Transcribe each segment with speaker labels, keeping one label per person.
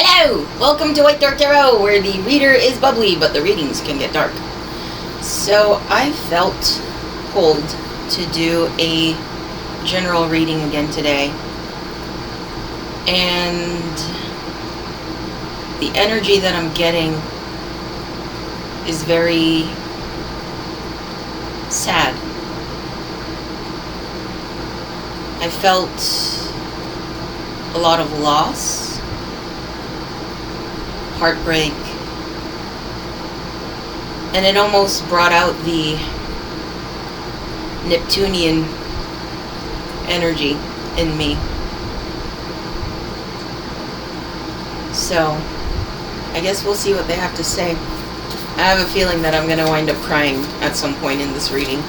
Speaker 1: Hello! Welcome to White Dark Tarot, where the reader is bubbly, but the readings can get dark. So, I felt pulled to do a general reading again today. And the energy that I'm getting is very sad. I felt a lot of loss, heartbreak, and it almost brought out the Neptunian energy in me. So, I guess we'll see what they have to say. I have a feeling that I'm going to wind up crying at some point in this reading.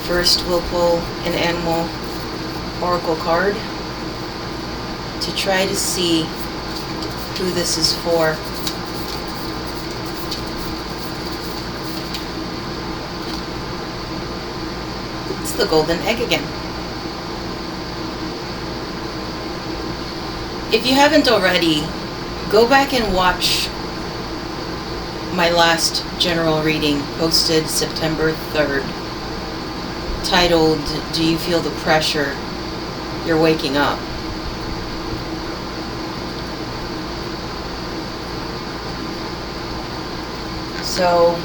Speaker 1: First, we'll pull an animal oracle card to try to see who this is for. It's the golden egg again. If you haven't already, go back and watch my last general reading posted September 3rd, titled, "Do You Feel the Pressure? You're Waking Up." So,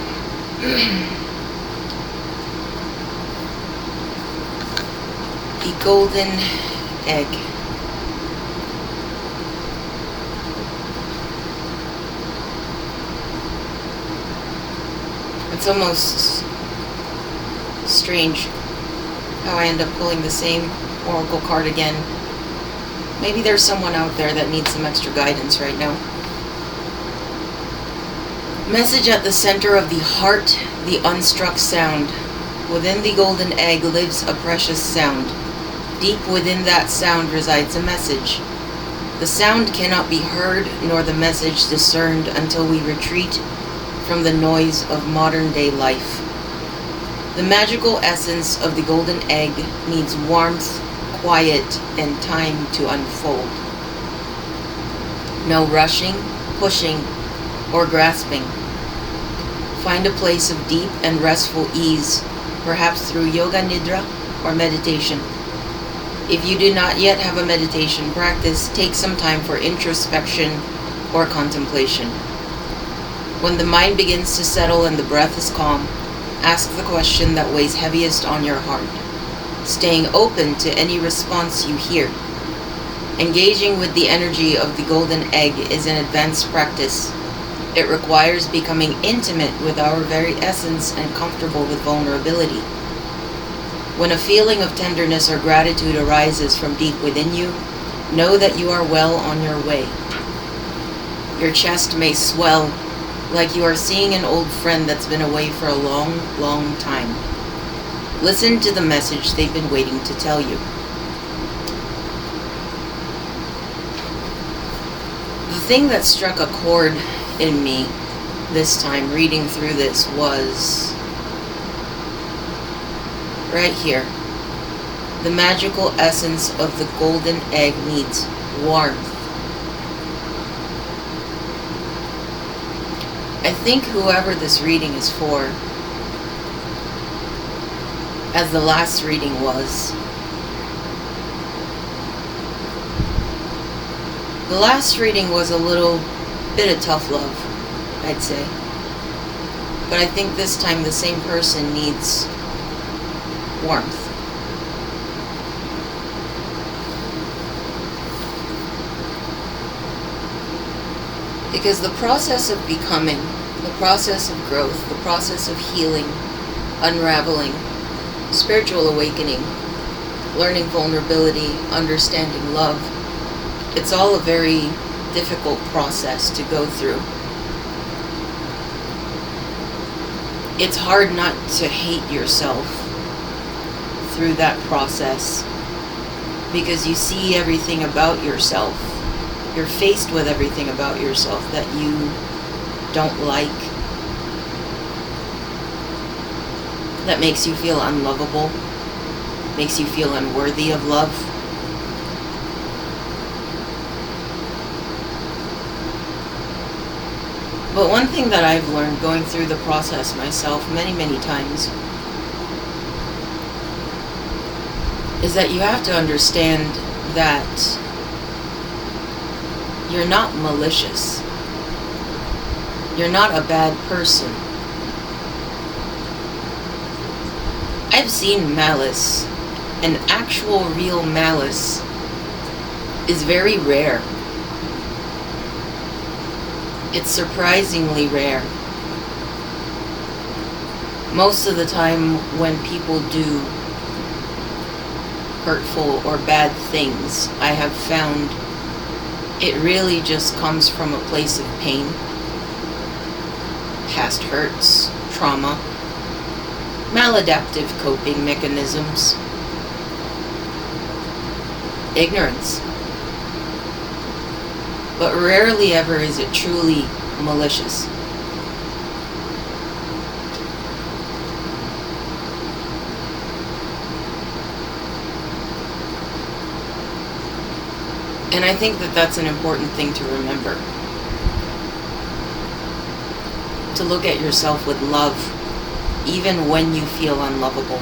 Speaker 1: the golden egg. It's almost strange how I end up pulling the same oracle card again. Maybe there's someone out there that needs some extra guidance right now. Message at the center of the heart, the unstruck sound. Within the golden egg lives a precious sound. Deep within that sound resides a message. The sound cannot be heard nor the message discerned until we retreat from the noise of modern-day life. The magical essence of the golden egg needs warmth, quiet, and time to unfold. No rushing, pushing, or grasping. Find a place of deep and restful ease, perhaps through yoga nidra or meditation. If you do not yet have a meditation practice, take some time for introspection or contemplation. When the mind begins to settle and the breath is calm, ask the question that weighs heaviest on your heart, staying open to any response you hear. Engaging with the energy of the golden egg is an advanced practice. It requires becoming intimate with our very essence and comfortable with vulnerability. When a feeling of tenderness or gratitude arises from deep within you, know that you are well on your way. Your chest may swell, like you are seeing an old friend that's been away for a long, long time. Listen to the message they've been waiting to tell you. The thing that struck a chord in me this time reading through this was right here. The magical essence of the golden egg needs warmth. I think whoever this reading is for, as the last reading was, the last reading was a little bit of tough love, I'd say. But I think this time the same person needs warmth. Because the process of becoming, the process of growth, the process of healing, unraveling, spiritual awakening, learning vulnerability, understanding love, it's all a very difficult process to go through. It's hard not to hate yourself through that process because you see everything about yourself. You're faced with everything about yourself that you don't like, that makes you feel unlovable, makes you feel unworthy of love. But one thing that I've learned going through the process myself many, many times is that you have to understand that you're not malicious. You're not a bad person. I've seen malice, and actual real malice is very rare. It's surprisingly rare. Most of the time when people do hurtful or bad things, I have found it really just comes from a place of pain, past hurts, trauma, maladaptive coping mechanisms, ignorance. But rarely ever is it truly malicious. And I think that that's an important thing to remember. To look at yourself with love, even when you feel unlovable.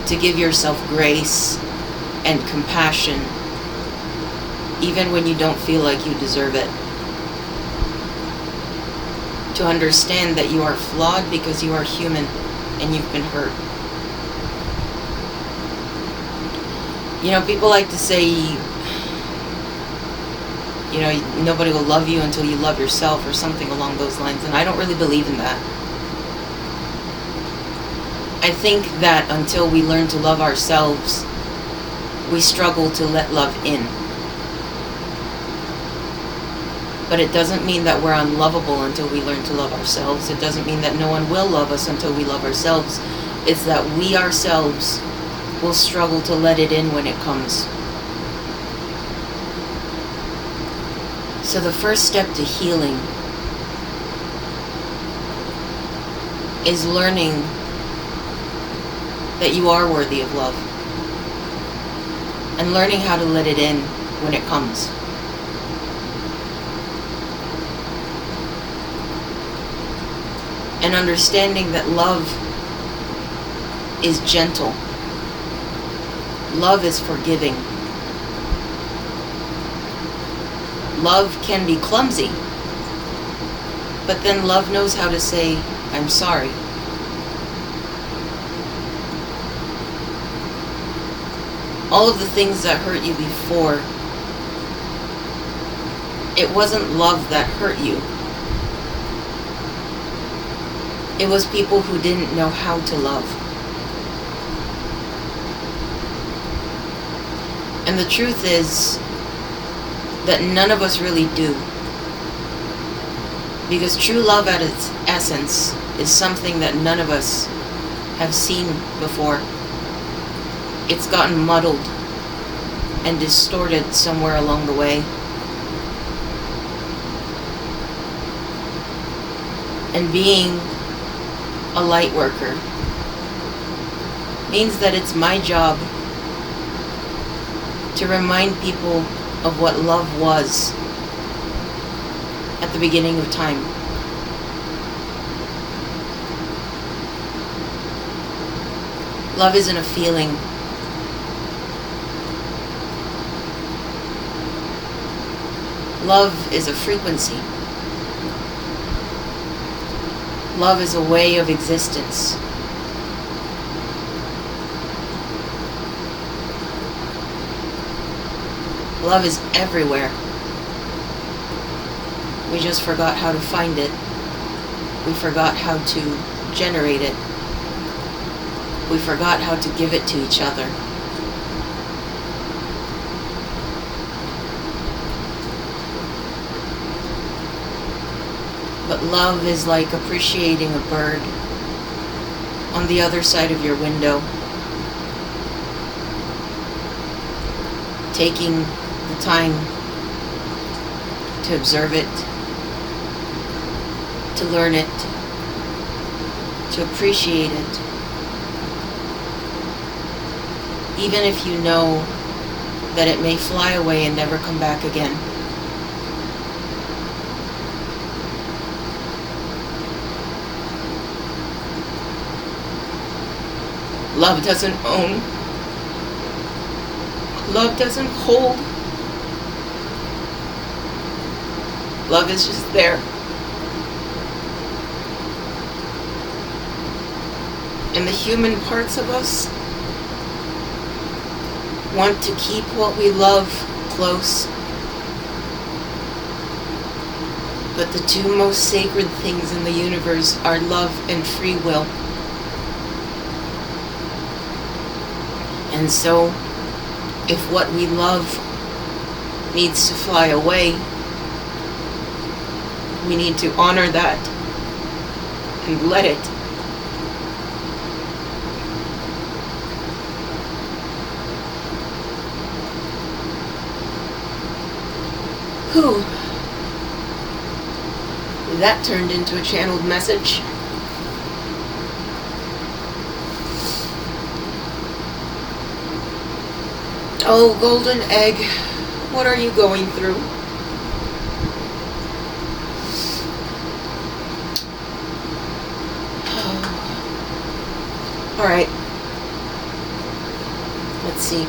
Speaker 1: To give yourself grace and compassion, even when you don't feel like you deserve it. To understand that you are flawed because you are human and you've been hurt. You know, people like to say, you know, nobody will love you until you love yourself, or something along those lines, and I don't really believe in that. I think that until we learn to love ourselves, we struggle to let love in. But it doesn't mean that we're unlovable until we learn to love ourselves. It doesn't mean that no one will love us until we love ourselves. It's that we ourselves will struggle to let it in when it comes. So the first step to healing is learning that you are worthy of love, and learning how to let it in when it comes. And understanding that love is gentle. Love is forgiving. Love can be clumsy, but then love knows how to say, I'm sorry. All of the things that hurt you before, it wasn't love that hurt you. It was people who didn't know how to love. And the truth is that none of us really do. Because true love at its essence is something that none of us have seen before. It's gotten muddled and distorted somewhere along the way. And being a light worker means that it's my job to remind people of what love was at the beginning of time. Love isn't a feeling. Love is a frequency. Love is a way of existence. Love is everywhere. We just forgot how to find it. We forgot how to generate it. We forgot how to give it to each other. But love is like appreciating a bird on the other side of your window, taking the time to observe it, to learn it, to appreciate it, even if you know that it may fly away and never come back again. Love doesn't own. Love doesn't hold. Love is just there. And the human parts of us want to keep what we love close. But the two most sacred things in the universe are love and free will. And so, if what we love needs to fly away, we need to honor that and let it. Whew. That turned into a channeled message. Oh, golden egg, what are you going through? All right. Let's see.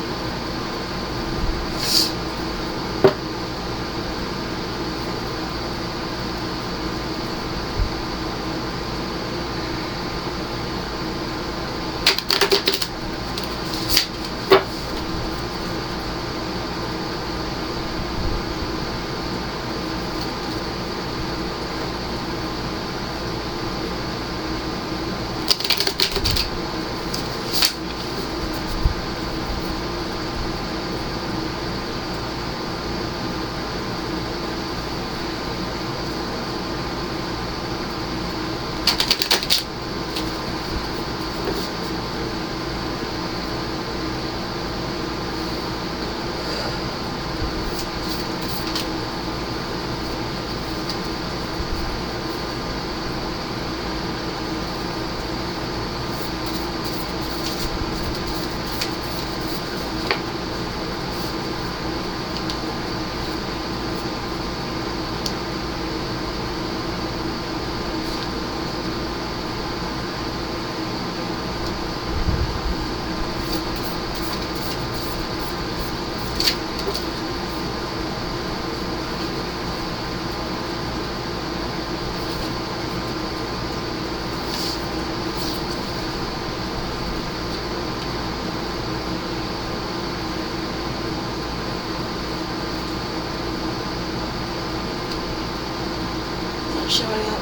Speaker 1: Showing up.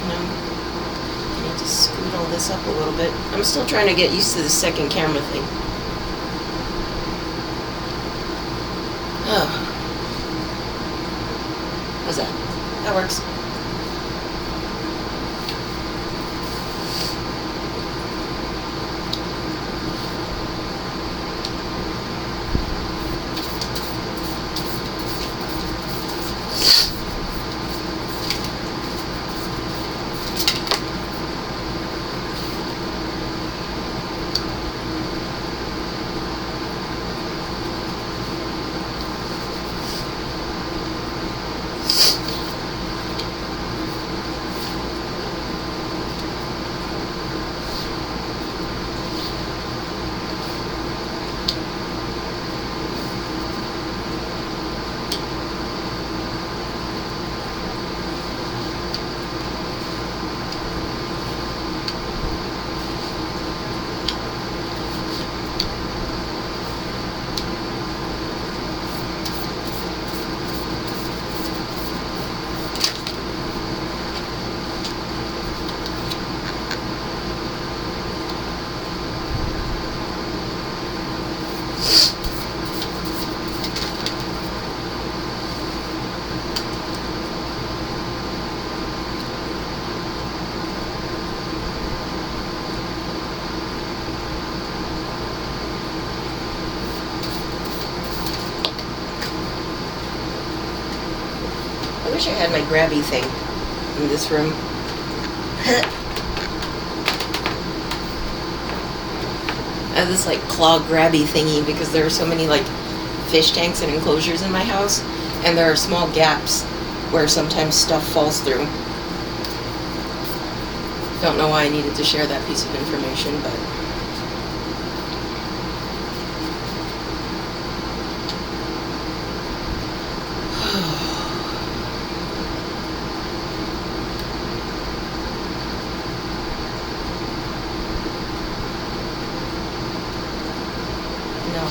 Speaker 1: No. I need to scoot all this up a little bit. I'm still trying to get used to the second camera thing. Oh. How's that? That works. I wish I had my grabby thing in this room. I have this like claw grabby thingy because there are so many like fish tanks and enclosures in my house, and there are small gaps where sometimes stuff falls through. Don't know why I needed to share that piece of information, but No.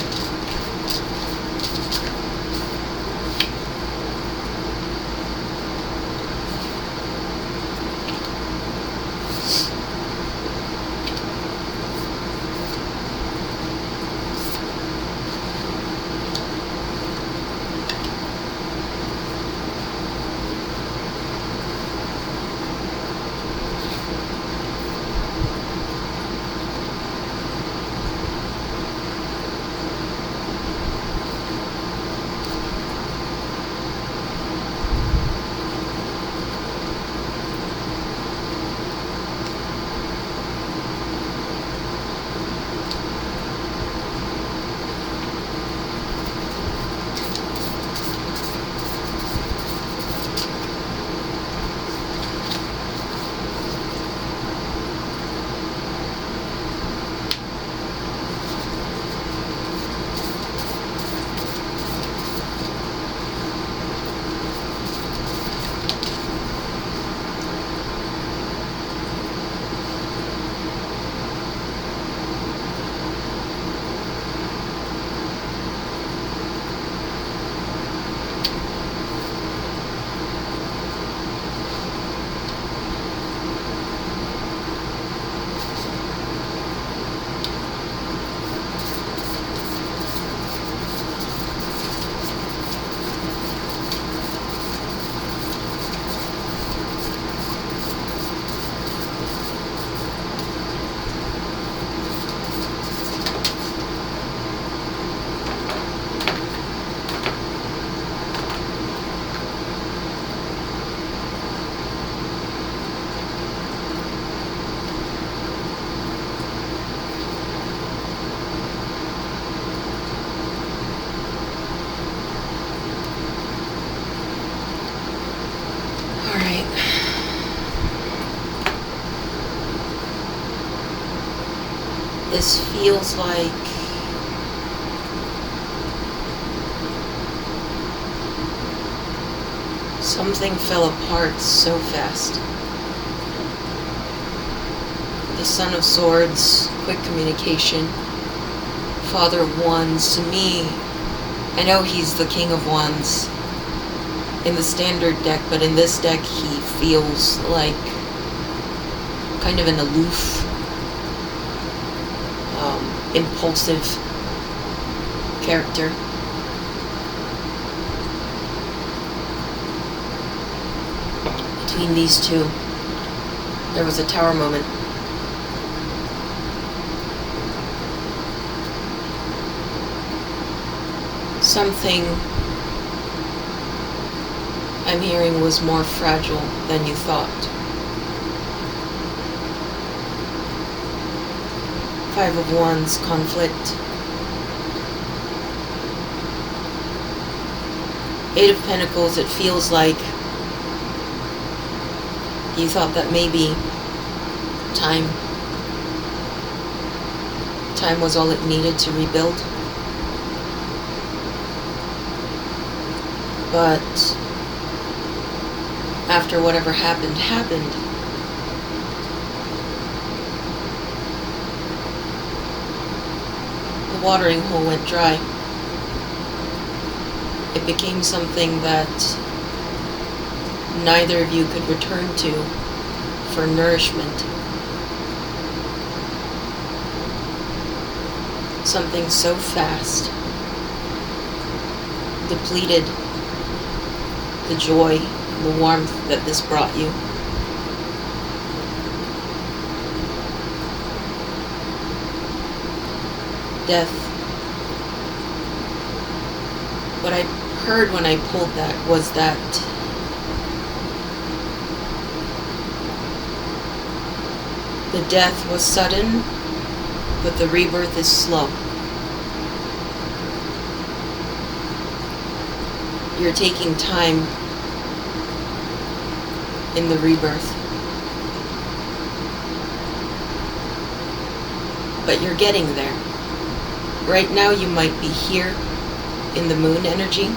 Speaker 1: This feels like something fell apart so fast. The Son of Swords, quick communication, Father of Wands. To me, I know he's the King of Wands in the standard deck, but in this deck he feels like kind of an aloof, impulsive character. Between these two, there was a tower moment. Something I'm hearing was more fragile than you thought. Five of Wands, conflict. Eight of Pentacles, it feels like you thought that maybe time was all it needed to rebuild. But after whatever happened, the watering hole went dry. It became something that neither of you could return to for nourishment. Something so fast depleted the joy, the warmth that this brought you. Death. What I heard when I pulled that was that the death was sudden, but the rebirth is slow. You're taking time in the rebirth, but you're getting there. Right now you might be here in the moon energy,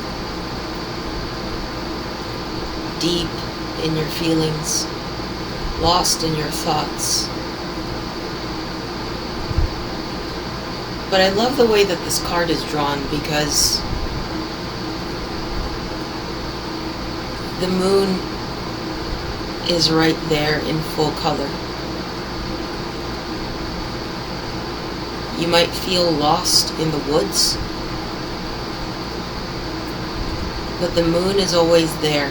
Speaker 1: deep in your feelings, lost in your thoughts. But I love the way that this card is drawn because the moon is right there in full color. You might feel lost in the woods, but the moon is always there.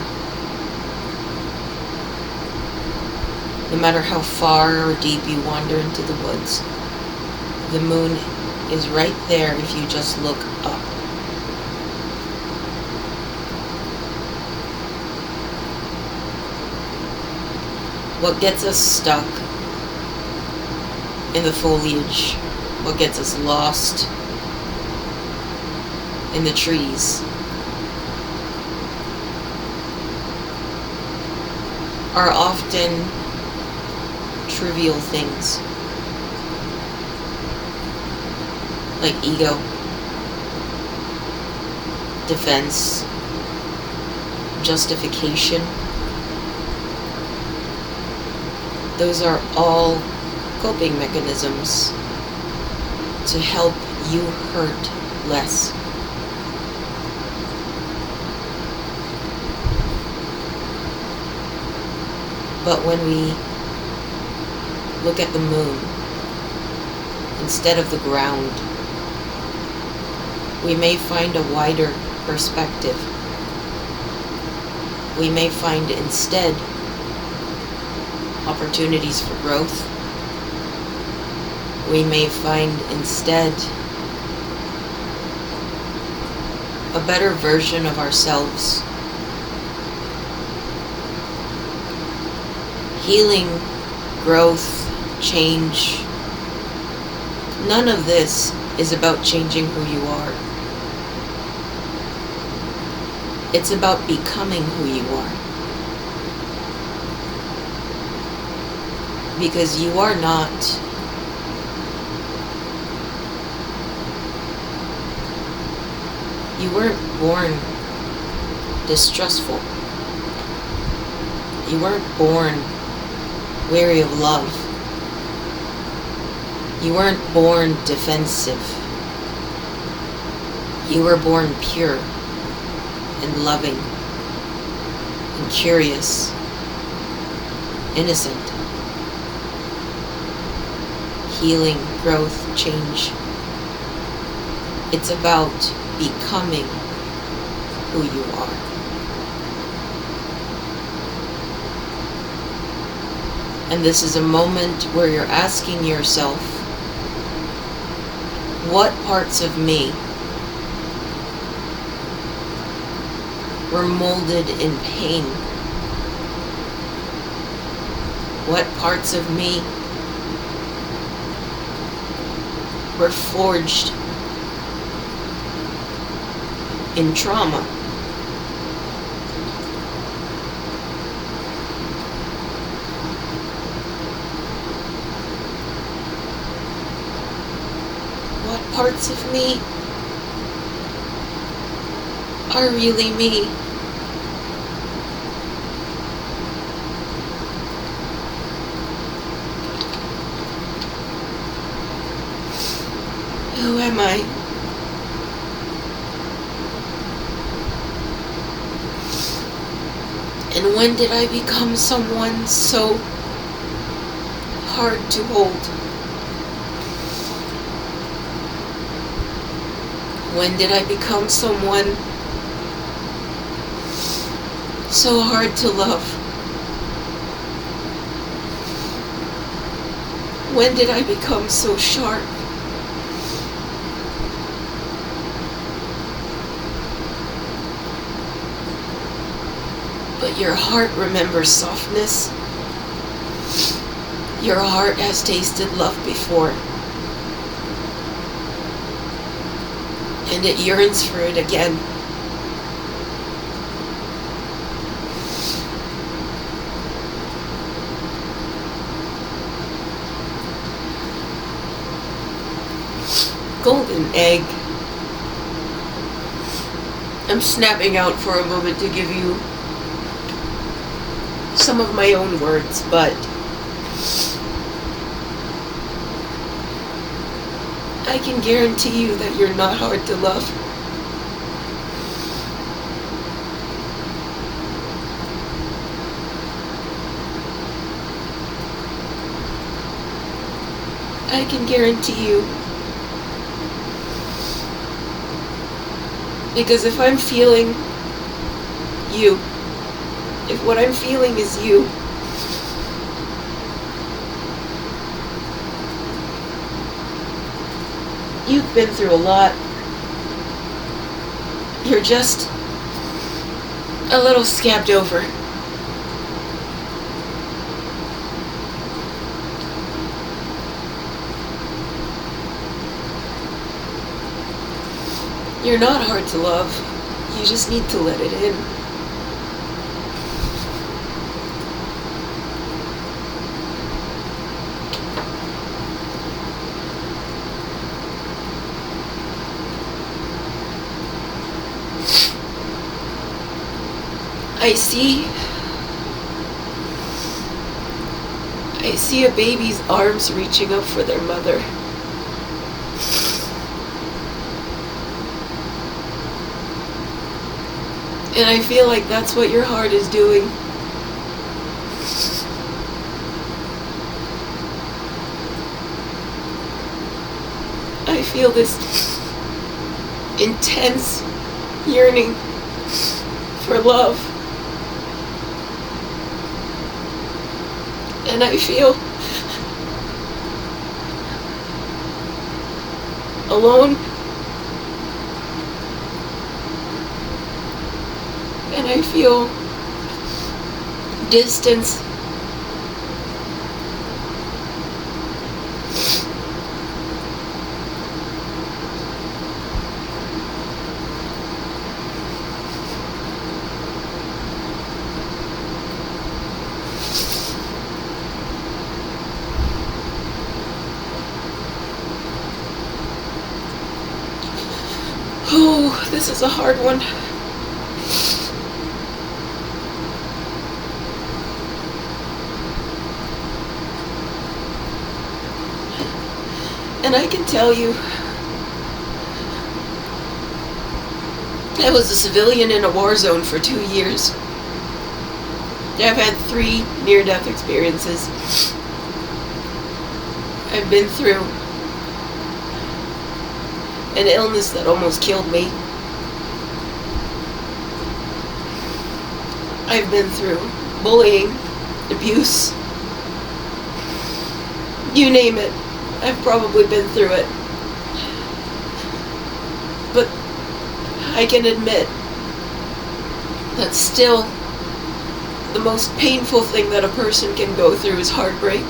Speaker 1: No matter how far or deep you wander into the woods, the moon is right there if you just look up. What gets us stuck in the foliage, what gets us lost in the trees, are often trivial things like ego, defense, justification. Those are all coping mechanisms to help you hurt less. But when we look at the moon instead of the ground, we may find a wider perspective. We may find instead opportunities for growth. We may find instead a better version of ourselves. Healing, growth, change. None of this is about changing who you are. It's about becoming who you are. Because you are not you weren't born distrustful. You weren't born weary of love. You weren't born defensive. You were born pure and loving and curious, innocent. Healing, growth, change. It's about becoming who you are. And this is a moment where you're asking yourself, what parts of me were molded in pain? What parts of me were forged in trauma? What parts of me are really me? Who am I? And when did I become someone so hard to hold? When did I become someone so hard to love? When did I become so sharp? But your heart remembers softness. Your heart has tasted love before. And it yearns for it again. Golden egg. I'm snapping out for a moment to give you some of my own words, but I can guarantee you that you're not hard to love. I can guarantee you. Because if I'm feeling you, if what I'm feeling is you, you've been through a lot. You're just a little scabbed over. You're not hard to love. You just need to let it in. I see a baby's arms reaching up for their mother. And I feel like that's what your heart is doing. I feel this intense yearning for love. And I feel alone. And I feel distance. Oh, this is a hard one. And I can tell you, I was a civilian in a war zone for 2 years. I've had 3 near-death experiences. I've been through an illness that almost killed me. I've been through bullying, abuse, you name it. I've probably been through it. But I can admit that still the most painful thing that a person can go through is heartbreak.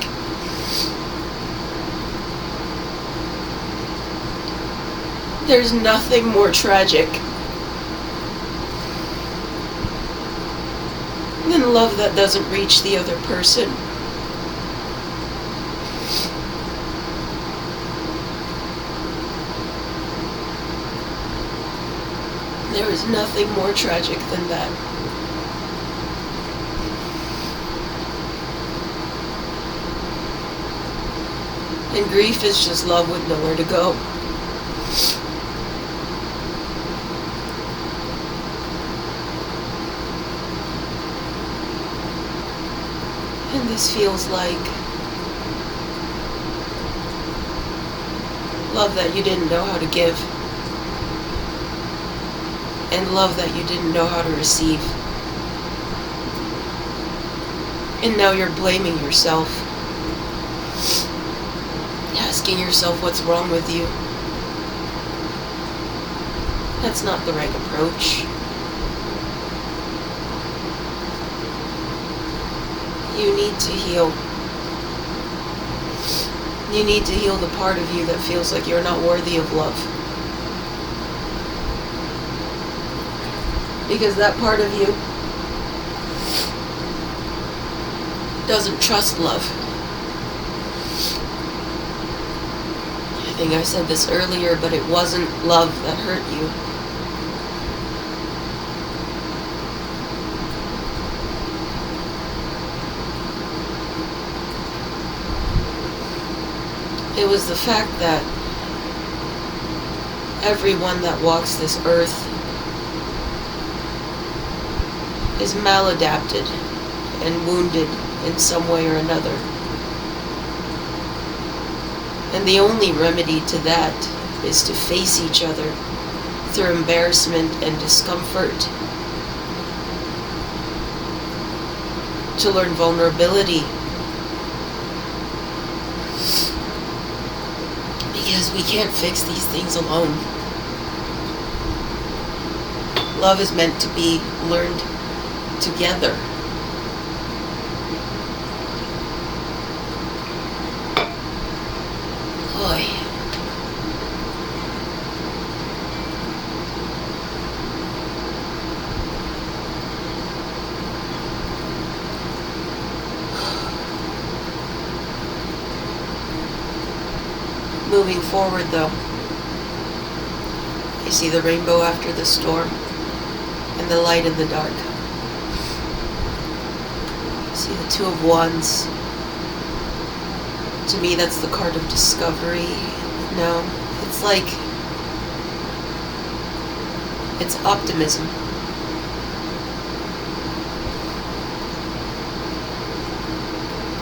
Speaker 1: There's nothing more tragic than love that doesn't reach the other person. There is nothing more tragic than that. And grief is just love with nowhere to go. And this feels like love that you didn't know how to give. And love that you didn't know how to receive. And now you're blaming yourself. Asking yourself what's wrong with you. That's not the right approach. You need to heal. You need to heal the part of you that feels like you're not worthy of love. Because that part of you doesn't trust love. I think I said this earlier, but it wasn't love that hurt you. It was the fact that Everyone that walks this earth is maladapted and wounded in some way or another. And the only remedy to that is to face each other through embarrassment and discomfort, to learn vulnerability, because we can't fix these things alone. Love is meant to be learned together. Boy. Moving forward, though, I see the rainbow after the storm and the light in the dark. I see the Two of Wands. To me, that's the card of discovery. No, it's like, it's optimism.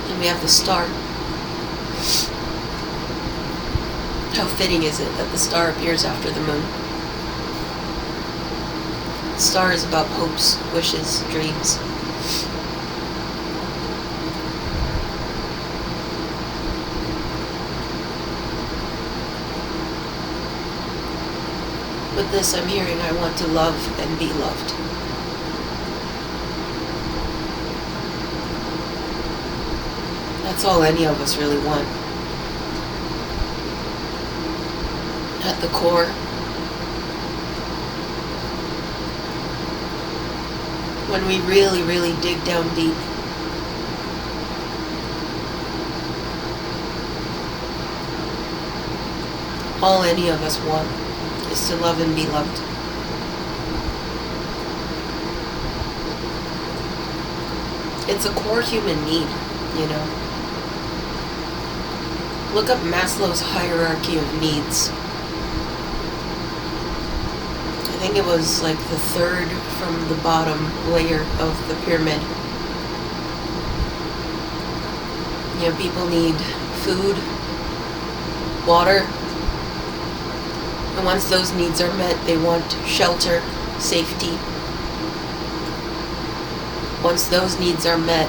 Speaker 1: And we have the star. How fitting is it that the star appears after the moon? The star is about hopes, wishes, dreams. With this, I'm hearing I want to love and be loved. That's all any of us really want. At the core, when we really, really dig down deep, all any of us want is to love and be loved. It's a core human need, you know. Look up Maslow's hierarchy of needs. I think it was like the third from the bottom layer of the pyramid. You know, people need food, water, and once those needs are met, they want shelter, safety. Once those needs are met,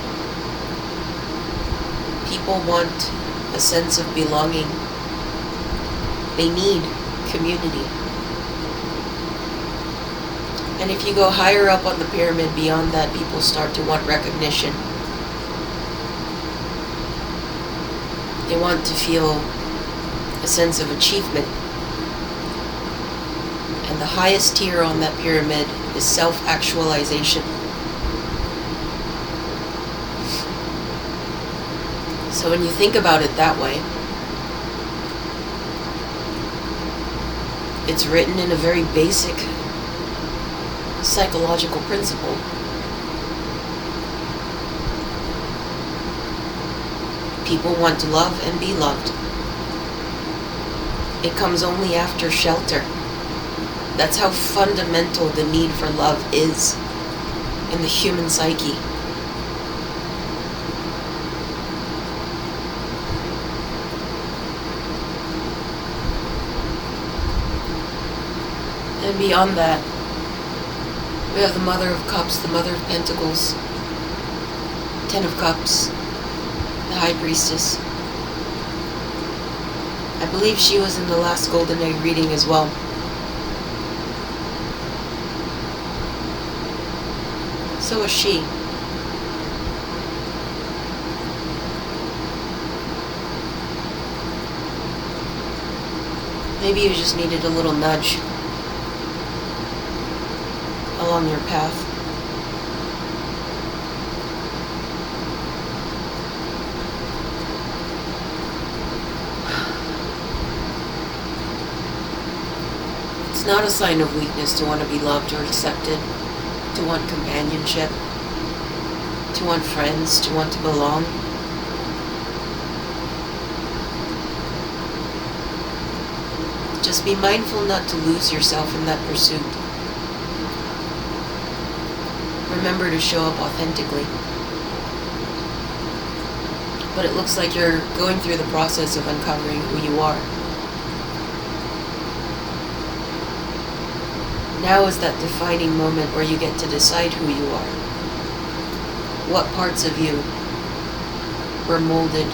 Speaker 1: people want a sense of belonging. They need community. And if you go higher up on the pyramid, beyond that, people start to want recognition. They want to feel a sense of achievement. And the highest tier on that pyramid is self-actualization. So when you think about it that way, it's written in a very basic psychological principle. People want to love and be loved. It comes only after shelter. That's how fundamental the need for love is in the human psyche. And beyond that, we have the Mother of Cups, the Mother of Pentacles, Ten of Cups, the High Priestess. I believe she was in the last Golden Egg reading as well. So was she. Maybe you just needed a little nudge along your path. It's not a sign of weakness to want to be loved or accepted, to want companionship, to want friends, to want to belong. Just be mindful not to lose yourself in that pursuit. Remember to show up authentically. But it looks like you're going through the process of uncovering who you are. Now is that defining moment where you get to decide who you are. What parts of you were molded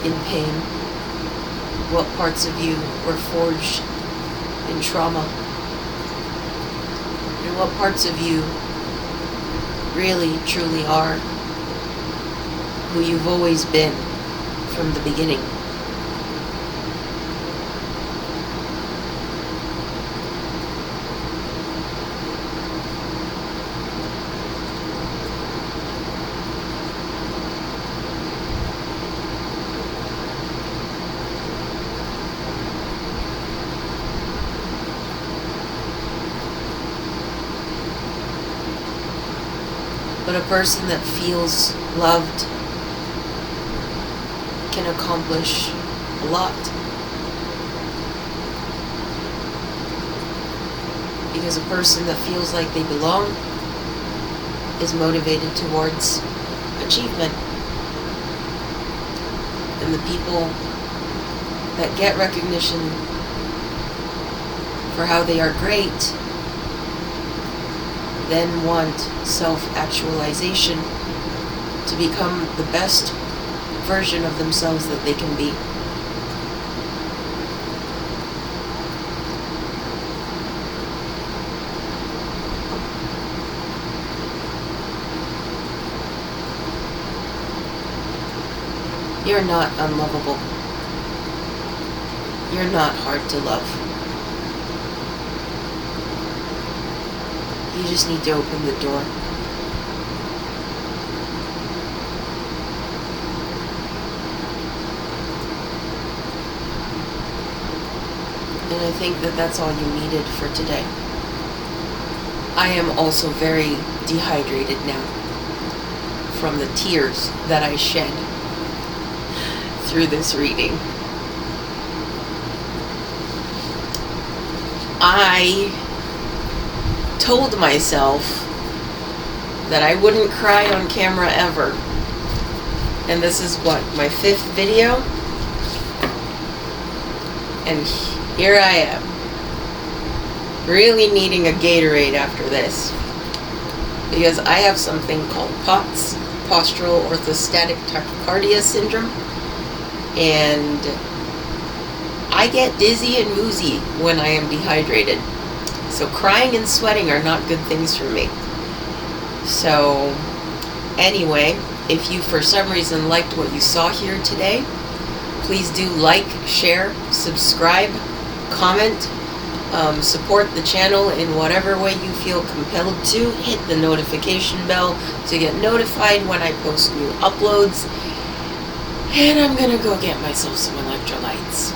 Speaker 1: in pain? What parts of you were forged in trauma? And what parts of you really, truly are who you've always been from the beginning? But a person that feels loved can accomplish a lot. Because a person that feels like they belong is motivated towards achievement. And the people that get recognition for how they are great then want self-actualization to become the best version of themselves that they can be. You're not unlovable. You're not hard to love. You just need to open the door. And I think that that's all you needed for today. I am also very dehydrated now from the tears that I shed through this reading. I told myself that I wouldn't cry on camera ever. And this is what, my 5th video? And here I am, really needing a Gatorade after this. Because I have something called POTS, postural orthostatic tachycardia syndrome. And I get dizzy and woozy when I am dehydrated. So crying and sweating are not good things for me. So anyway, if you for some reason liked what you saw here today, please do like, share, subscribe, comment, support the channel in whatever way you feel compelled to. Hit the notification bell to get notified when I post new uploads. And I'm gonna go get myself some electrolytes.